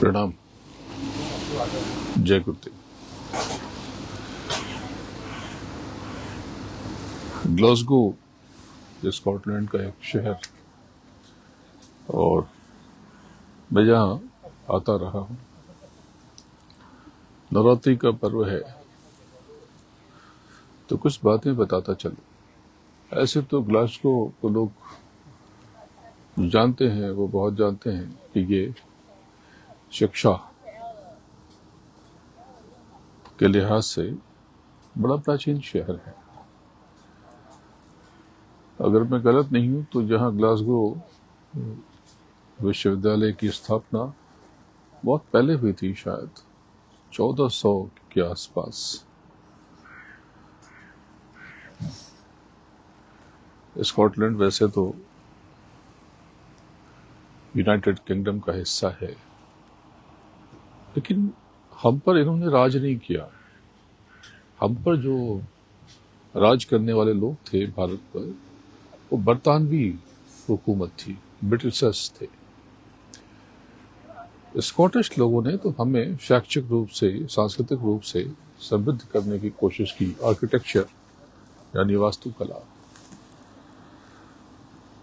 प्रणाम। जय गुरुदेव। Glasgow Scotland का एक शहर, और मैं यहाँ आता रहा हूँ। नवरात्रि का पर्व है तो कुछ बातें बताता चलूं। ऐसे तो ग्लासगो को लोग जानते हैं, वो बहुत जानते हैं कि ये शिक्षा के लिहाज से बड़ा प्राचीन शहर है। अगर मैं गलत नहीं हूं तो जहां ग्लासगो विश्वविद्यालय की स्थापना बहुत पहले हुई थी, शायद 1400 के आसपास। स्कॉटलैंड वैसे तो यूनाइटेड किंगडम का हिस्सा है, लेकिन हम पर इन्होंने राज नहीं किया। हम पर जो राज करने वाले लोग थे भारत पर, वो बरतानवी हुकूमत थी, ब्रिटिशर्स थे। स्कॉटिश लोगों ने तो हमें शैक्षिक रूप से, सांस्कृतिक रूप से समृद्ध करने की कोशिश की। आर्किटेक्चर यानी वास्तुकला।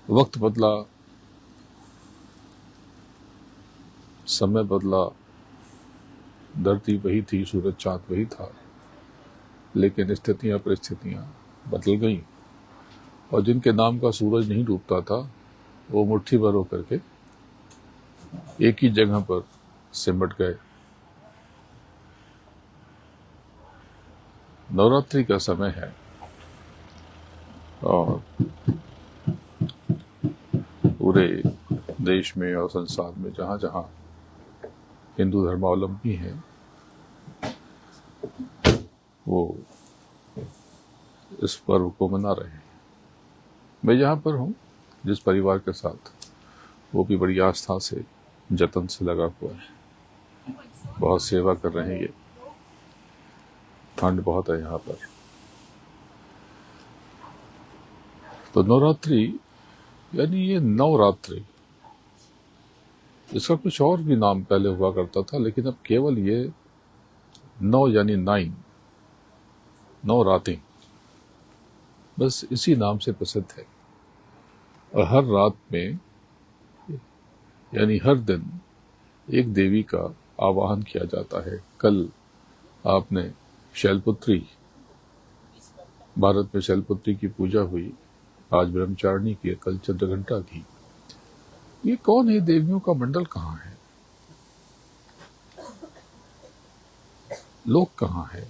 वक्त बदला, समय बदला, धरती वही थी, सूरज चांद वही था, लेकिन स्थितियां परिस्थितियां बदल गईं। और जिनके नाम का सूरज नहीं डूबता था, वो मुट्ठी भर होकर के एक ही जगह पर सिमट गए। नवरात्रि का समय है और पूरे देश में और संसार में जहां जहां हिंदू धर्मावलंबी हैं, वो इस पर्व को मना रहे हैं। मैं यहाँ पर हूँ जिस परिवार के साथ, वो भी बड़ी आस्था से, जतन से लगा हुआ है। बहुत सेवा कर रहे हैं। ये ठंड बहुत है यहाँ पर। तो नवरात्रि यानी ये नवरात्रि, इसका कुछ और भी नाम पहले हुआ करता था, लेकिन अब केवल ये नौ यानी 9, 9 रातें, बस इसी नाम से प्रसिद्ध है। और हर रात में यानी हर दिन एक देवी का आवाहन किया जाता है। कल आपने शैलपुत्री, भारत में शैलपुत्री की पूजा हुई, आज ब्रह्मचारिणी की, कल चंद्रघंटा की। ये कौन है? देवियों का मंडल कहाँ है? लोग कहाँ है?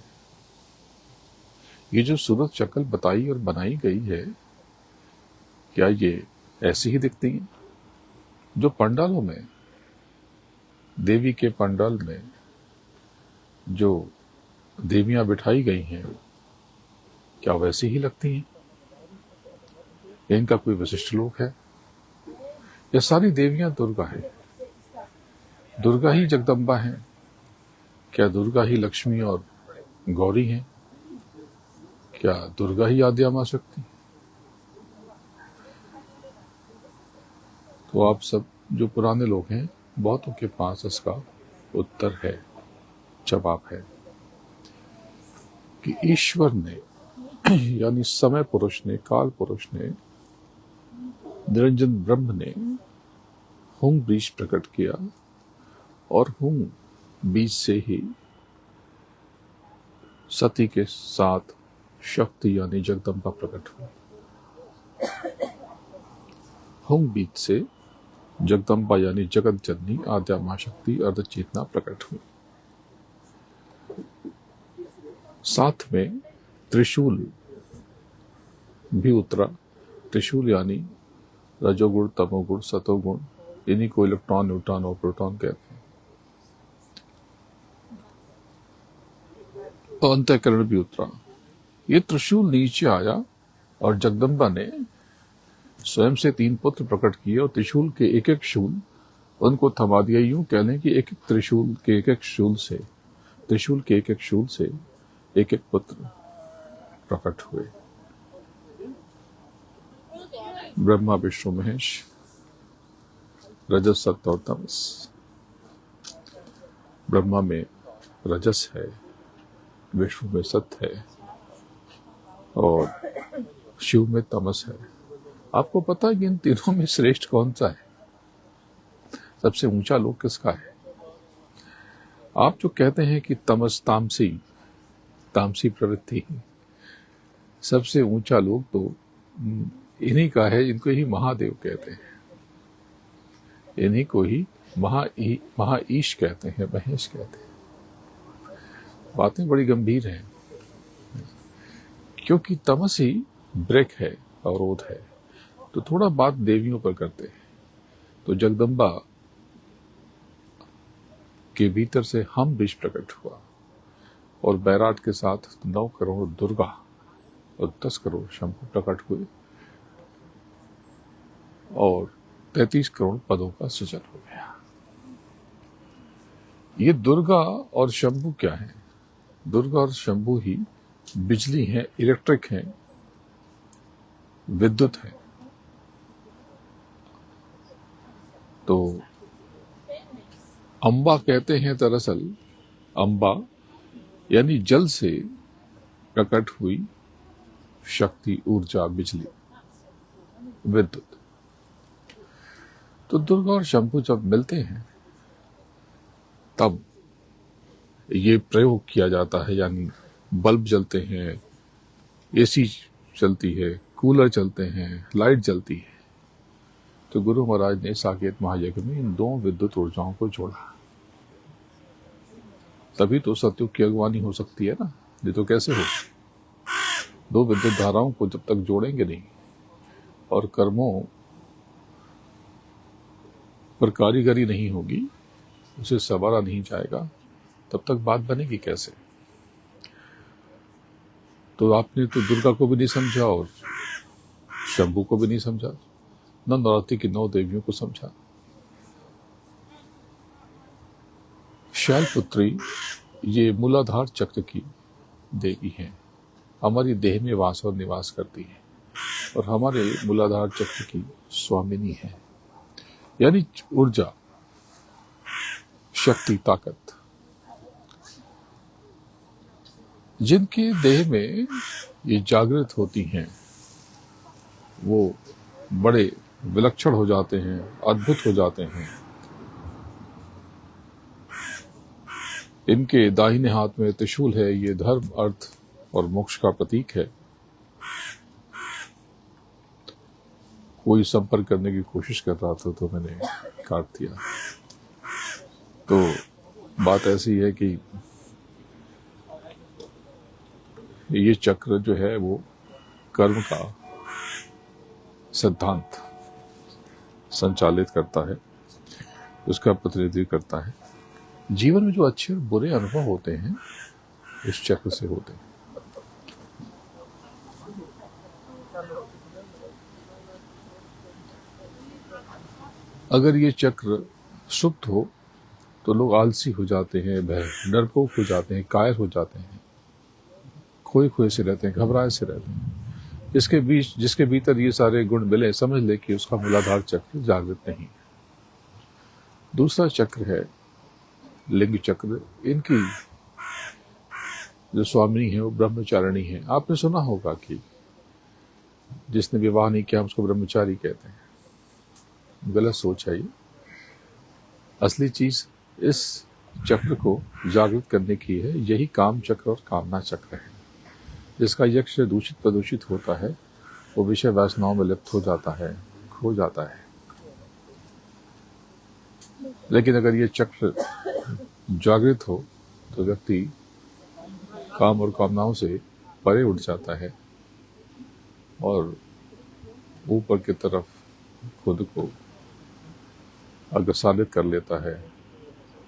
ये जो सूरत शक्ल बताई और बनाई गई है, क्या ये ऐसी ही दिखती हैं? जो पंडालों में, देवी के पंडाल में जो देवियां बिठाई गई हैं, क्या वैसी ही लगती हैं? इनका कोई विशिष्ट रूप है? ये सारी देवियां दुर्गा है? दुर्गा ही जगदम्बा है? क्या दुर्गा ही लक्ष्मी और गौरी हैं? क्या दुर्गा ही आद्या मां शक्ति? तो आप सब जो पुराने लोग हैं, बहुतों के पास इसका उत्तर है, जवाब है कि ईश्वर ने यानी समय पुरुष ने, काल पुरुष ने, निरंजन ब्रह्म ने हुंग बीज प्रकट किया, और हुंग बीज से ही सती के साथ शक्ति यानी जगदम्बा प्रकट हुई। हुंग बीज से जगदम्बा यानी जगत जननी, आद्या मां शक्ति, अर्ध चेतना प्रकट हुई। साथ में त्रिशूल भी उतरा। त्रिशूल यानी रजोगुण, तमोगुण, सतोगुण, इन्हीं को इलेक्ट्रॉन, न्यूट्रॉन और प्रोटॉन कहते हैं। और अंतःकरण भी उतरा। ये त्रिशूल नीचे आया और जगदम्बा ने स्वयं से 3 पुत्र प्रकट किए, और त्रिशूल के एक एक शूल उनको थमा दिया। यूं कह लें कि एक एक त्रिशूल के एक एक शूल से, त्रिशूल के एक एक शूल से एक एक पुत्र प्रकट हुए। ब्रह्मा, विष्णु, महेश, रजस, सत्य और तमस। ब्रह्मा में रजस है, विष्णु में सत्य है और शिव में तमस है। आपको पता है कि इन तीनों में श्रेष्ठ कौन सा है? सबसे ऊंचा लोक किसका है? आप जो कहते हैं कि तमस तामसी प्रवृत्ति, सबसे ऊंचा लोक तो इन्हीं का है, इनको ही महादेव कहते हैं, इन्हीं को ही महाईश कहते हैं, महेश कहते हैं। बातें बड़ी गंभीर हैं, क्योंकि तमस ही ब्रेक है, अवरोध है। तो थोड़ा बात देवियों पर करते हैं। तो जगदम्बा के भीतर से हम बीज प्रकट हुआ और बैराट के साथ 9 करोड़ दुर्गा और 10 करोड़ शंभु प्रकट हुए और 33 करोड़ पदों का सृजन हो गया। ये दुर्गा और शंभु क्या है? दुर्गा और शंभु ही बिजली है, इलेक्ट्रिक है, विद्युत है। तो अंबा कहते हैं, दरअसल अंबा यानी जल से प्रकट हुई शक्ति, ऊर्जा, बिजली, विद्युत। तो दुर्गा और शंभु जब मिलते हैं तब ये प्रयोग किया जाता है, यानी बल्ब जलते हैं, एसी चलती है, कूलर चलते हैं, लाइट जलती है। तो गुरु महाराज ने साकेत महायज्ञ में इन 2 विद्युत ऊर्जाओं को जोड़ा। तभी तो सतयुग की अगवानी हो सकती है ना, नहीं तो कैसे हो? 2 विद्युत धाराओं को जब तक जोड़ेंगे नहीं और कर्मों पर कारीगरी नहीं होगी, उसे संवारा नहीं जाएगा, तब तक बात बनेगी कैसे? तो आपने तो दुर्गा को भी नहीं समझा और शंभु को भी नहीं समझा, न नवरात्रि की 9 देवियों को समझा। शैलपुत्री ये मूलाधार चक्र की देवी हैं, हमारी देह में वास और निवास करती है और हमारे मूलाधार चक्र की स्वामिनी है, यानी ऊर्जा, शक्ति, ताकत। जिनके देह में ये जागृत होती हैं वो बड़े विलक्षण हो जाते हैं, अद्भुत हो जाते हैं। इनके दाहिने हाथ में त्रिशूल है, ये धर्म, अर्थ और मोक्ष का प्रतीक है। कोई संपर्क करने की कोशिश कर रहा था तो मैंने काट दिया। तो बात ऐसी है कि ये चक्र जो है वो कर्म का सिद्धांत संचालित करता है, उसका प्रतिनिधित्व करता है। जीवन में जो अच्छे और बुरे अनुभव होते हैं इस चक्र से होते हैं। अगर ये चक्र सुप्त हो तो लोग आलसी हो जाते हैं, डरपोक हो जाते हैं, कायर हो जाते हैं, खोए से रहते हैं, घबराए से रहते हैं। जिसके भीतर ये सारे गुण मिले, समझ ले कि उसका मूलाधार चक्र जागृत नहीं है। दूसरा चक्र है लिंग चक्र। इनकी जो स्वामिनी है वो ब्रह्मचारिणी है। आपने सुना होगा कि जिसने विवाह नहीं किया उसको ब्रह्मचारी कहते हैं। गलत सोच है ये। असली चीज इस चक्र को जागृत करने की है। यही काम चक्र और कामना चक्र है। जिसका यक्ष दूषित प्रदूषित होता है वो विषय वासनाओं में लिप्त हो जाता है, खो जाता है। लेकिन अगर ये चक्र जागृत हो तो व्यक्ति काम और कामनाओं से परे उठ जाता है और ऊपर की तरफ खुद को अग्रसारित कर लेता है,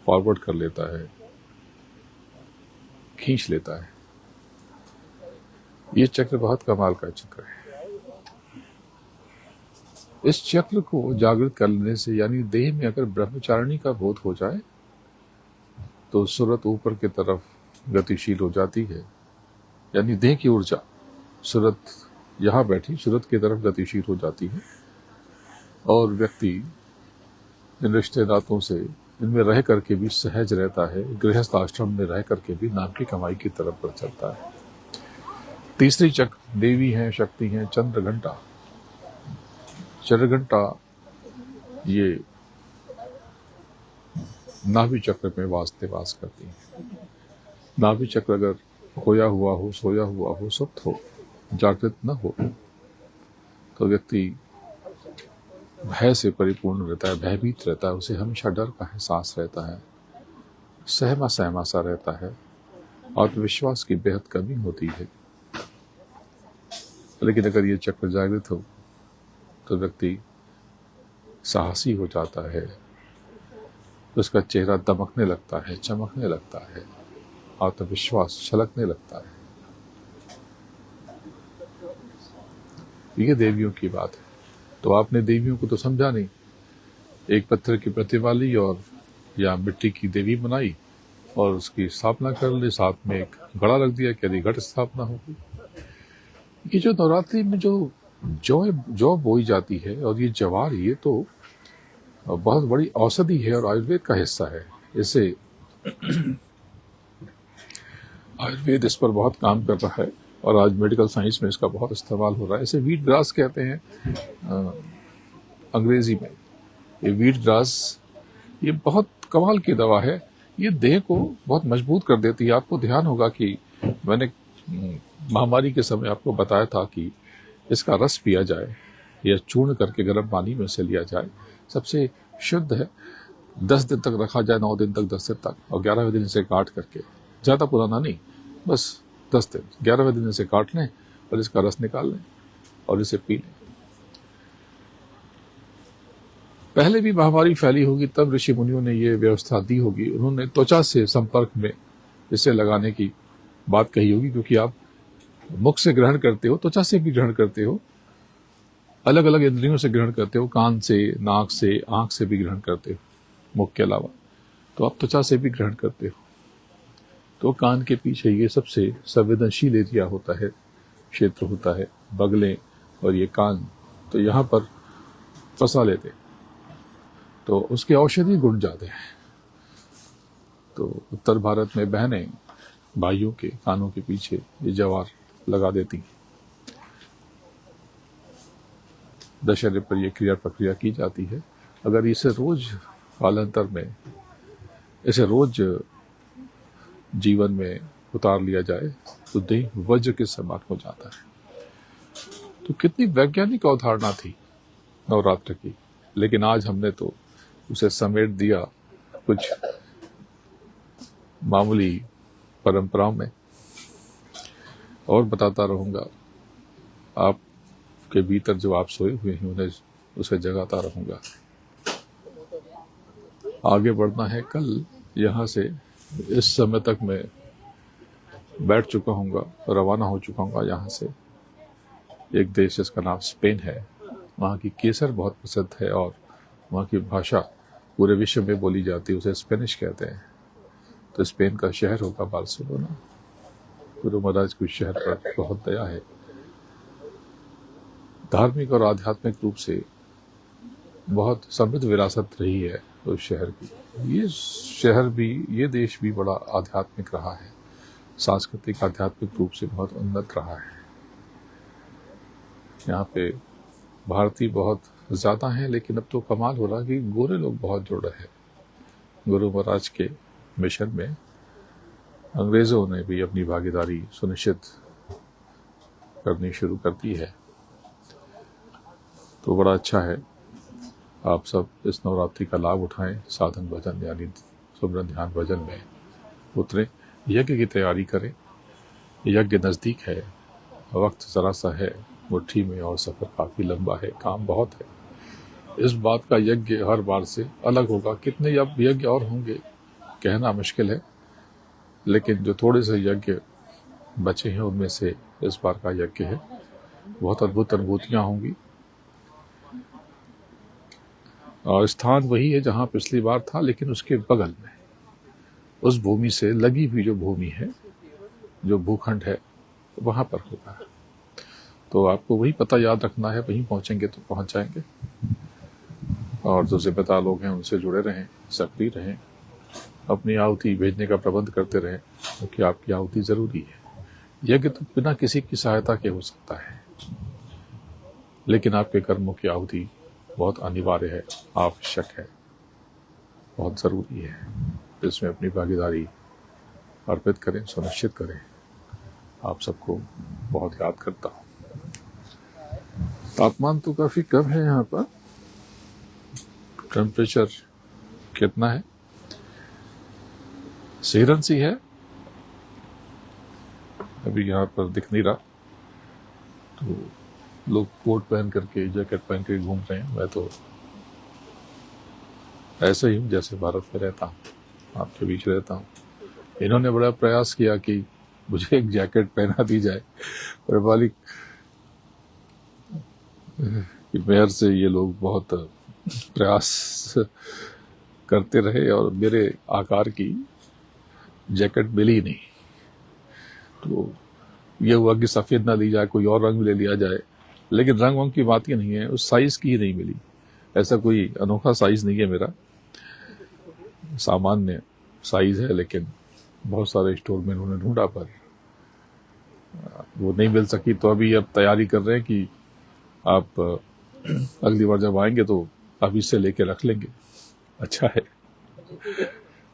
फॉरवर्ड कर लेता है, खींच लेता है। ये चक्र बहुत कमाल का चक्र है। इस चक्र को जागृत करने से, यानी देह में अगर ब्रह्मचारिणी का बोध हो जाए तो सूरत ऊपर की तरफ गतिशील हो जाती है। यानी देह की ऊर्जा, सूरत यहाँ बैठी सूरत की तरफ गतिशील हो जाती है और व्यक्ति इन रिश्ते नातों से इनमें रह करके भी सहज रहता है, गृहस्थ आश्रम में रह करके भी नाम की कमाई की तरफ बढ़ चलता है। तीसरी चक्र देवी हैं, शक्ति हैं, चंद्रघंटा। चंद्रघंटा ये नाभि चक्र में वास करती है। नाभि चक्र अगर खोया हुआ हो, सोया हुआ हो, सुप्त हो, जागृत न हो, तो व्यक्ति भय से परिपूर्ण रहता है, भयभीत रहता है, उसे हमेशा डर का एहसास रहता है, सहमा सहमा सा रहता है, आत्मविश्वास की बेहद कमी होती है। लेकिन अगर ये चक्र जागृत हो तो व्यक्ति साहसी हो जाता है, उसका चेहरा दमकने लगता है, चमकने लगता है, आत्मविश्वास छलकने लगता है। ये देवियों की बात है। तो आपने देवियों को तो समझा नहीं, एक पत्थर की प्रतिमा ली और या मिट्टी की देवी बनाई और उसकी स्थापना कर ली, साथ में एक घड़ा रख दिया कि यदि घट स्थापना होगी। ये जो नवरात्रि में जो बोई जाती है और ये ज्वार, ये तो बहुत बड़ी औषधि है और आयुर्वेद का हिस्सा है। इसे आयुर्वेद इस पर बहुत काम कर रहा है और आज मेडिकल साइंस में इसका बहुत इस्तेमाल हो रहा है। इसे वीट ग्रास कहते हैं अंग्रेजी में। ये वीट ग्रास ये बहुत कमाल की दवा है। ये देह को बहुत मजबूत कर देती है। आपको ध्यान होगा कि मैंने महामारी के समय आपको बताया था कि इसका रस पिया जाए या चूर्ण करके गर्म पानी में से लिया जाए, सबसे शुद्ध है। 10 दिन तक रखा जाए, 9 दिन तक, 10 दिन तक, और 11वें दिन इसे काट करके, ज़्यादा पुराना नहीं, बस 10 दिन, 11वें दिन इसे काट लें और इसका रस निकाल लें और इसे पी लें। पहले भी महामारी फैली होगी तब ऋषि मुनियों ने ये व्यवस्था दी होगी। उन्होंने त्वचा से संपर्क में इसे लगाने की बात कही होगी, क्योंकि आप मुख से ग्रहण करते हो, त्वचा से भी ग्रहण करते हो, अलग अलग इंद्रियों से ग्रहण करते हो, कान से, नाक से, आंख से भी ग्रहण करते हो, मुख के अलावा तो आप त्वचा से भी ग्रहण करते हो। तो कान के पीछे ये सबसे संवेदनशील एरिया होता है, क्षेत्र होता है, बगलें और ये कान, तो यहाँ पर फंसा लेते, तो उसके औषधि गुण ज्यादा हैं। तो उत्तर भारत में बहनें भाइयों के कानों के पीछे ये जवार लगा देती। दशहरे पर यह क्रिया प्रक्रिया की जाती है। अगर इसे रोज कालांतर में, इसे रोज जीवन में उतार लिया जाए तो देह वज्र के समान हो जाता है। तो कितनी वैज्ञानिक अवधारणा थी नवरात्र की, लेकिन आज हमने तो उसे समेट दिया कुछ मामूली परंपराओं में। और बताता रहूंगा, आपके भीतर जो आप सोए हुए हैं उन्हें उसे जगाता रहूंगा। आगे बढ़ना है। कल यहाँ से इस समय तक मैं बैठ चुका हूँगा, रवाना हो चुका हूँगा यहाँ से। एक देश जिसका नाम स्पेन है, वहाँ की केसर बहुत प्रसिद्ध है और वहाँ की भाषा पूरे विश्व में बोली जाती है, उसे स्पेनिश कहते हैं। तो स्पेन का शहर होगा बार्सिलोना। गुरु महाराज के शहर पर बहुत दया है। धार्मिक और आध्यात्मिक रूप से बहुत समृद्ध विरासत रही है उस शहर की। ये शहर भी, ये देश भी बड़ा आध्यात्मिक रहा है, सांस्कृतिक आध्यात्मिक रूप से बहुत उन्नत रहा है। यहाँ पे भारतीय बहुत ज़्यादा हैं, लेकिन अब तो कमाल हो रहा कि गोरे लोग बहुत जुड़ रहे हैं गुरु महाराज के मिशन में। अंग्रेज़ों ने भी अपनी भागीदारी सुनिश्चित करनी शुरू कर दी है। तो बड़ा अच्छा है। आप सब इस नवरात्रि का लाभ उठाएं, साधन भजन यानी सुमरन ध्यान भजन में उतरें, यज्ञ की तैयारी करें। यज्ञ नज़दीक है, वक्त ज़रा सा है मुट्ठी में और सफ़र काफ़ी लंबा है, काम बहुत है। इस बात का यज्ञ हर बार से अलग होगा। कितने अब यज्ञ और होंगे कहना मुश्किल है, लेकिन जो थोड़े से यज्ञ बचे हैं उनमें से इस बार का यज्ञ है। बहुत अद्भुत अनुभूतियाँ होंगी। और स्थान वही है जहाँ पिछली बार था, लेकिन उसके बगल में, उस भूमि से लगी हुई जो भूमि है, जो भूखंड है, वहाँ पर होगा। तो आपको वही पता याद रखना है, वहीं पहुँचेंगे तो पहुँच जाएंगे। और जो जिम्मेदार लोग हैं उनसे जुड़े रहें, सक्रिय रहें, अपनी आहुति भेजने का प्रबंध करते रहें, क्योंकि आपकी आहुति जरूरी है। यज्ञ तो बिना किसी की सहायता के हो सकता है, लेकिन आपके कर्मों की आहुति बहुत अनिवार्य है, आवश्यक है, बहुत जरूरी है। इसमें अपनी भागीदारी अर्पित करें, सुनिश्चित करें। आप सबको बहुत याद करता हूं। तापमान तो काफी कम है यहाँ पर। टेम्परेचर कितना है? सिहरन सी है, अभी यहाँ पर दिख नहीं रहा। तो लोग कोट पहन करके, जैकेट पहन के घूम रहे हैं। मैं तो ऐसे ही हूँ जैसे भारत में रहता हूँ, आपके बीच रहता हूँ। इन्होंने बड़ा प्रयास किया कि मुझे एक जैकेट पहना दी जाए, पर मालिक कि मेयर से ये लोग बहुत प्रयास करते रहे और मेरे आकार की जैकेट मिली नहीं। तो ये हुआ कि सफेद ना ली जाए, कोई और रंग ले लिया जाए, लेकिन रंग वंग की बात ही नहीं है, उस साइज की ही नहीं मिली। ऐसा कोई अनोखा साइज नहीं है मेरा, सामान्य साइज है, लेकिन बहुत सारे स्टोर में उन्होंने ढूंढा पर वो नहीं मिल सकी। तो अभी अब तैयारी कर रहे हैं कि आप अगली बार जब आएंगे तो आप इससे लेके रख लेंगे। अच्छा है,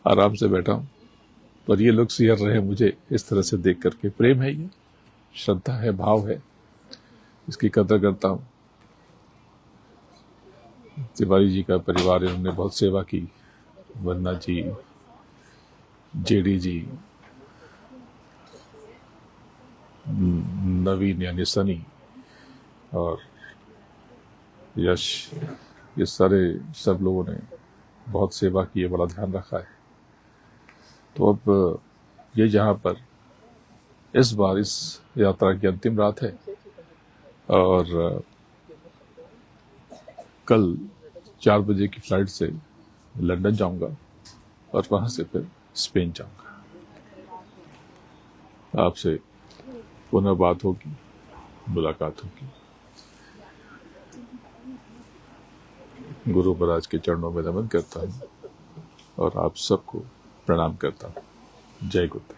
आराम से बैठा हूं, पर ये लोग सिहर रहे हैं मुझे इस तरह से देख करके। प्रेम है, ये श्रद्धा है, भाव है, इसकी कदर करता हूं। तिवारी जी का परिवार, इन्होंने बहुत सेवा की। वंदना जी, जेडी जी, नवीन यानी सनी और यश, ये सब लोगों ने बहुत सेवा की है, बड़ा ध्यान रखा है। तो अब ये जहाँ पर इस बार इस यात्रा की अंतिम रात है और कल 4 बजे की फ्लाइट से लंदन जाऊंगा और वहां से फिर स्पेन जाऊंगा। आपसे पुनः बात होगी, मुलाकात होगी। गुरु महाराज के चरणों में नमन करता हूं और आप सबको प्रणाम करता हूं। जय गुरुदेव।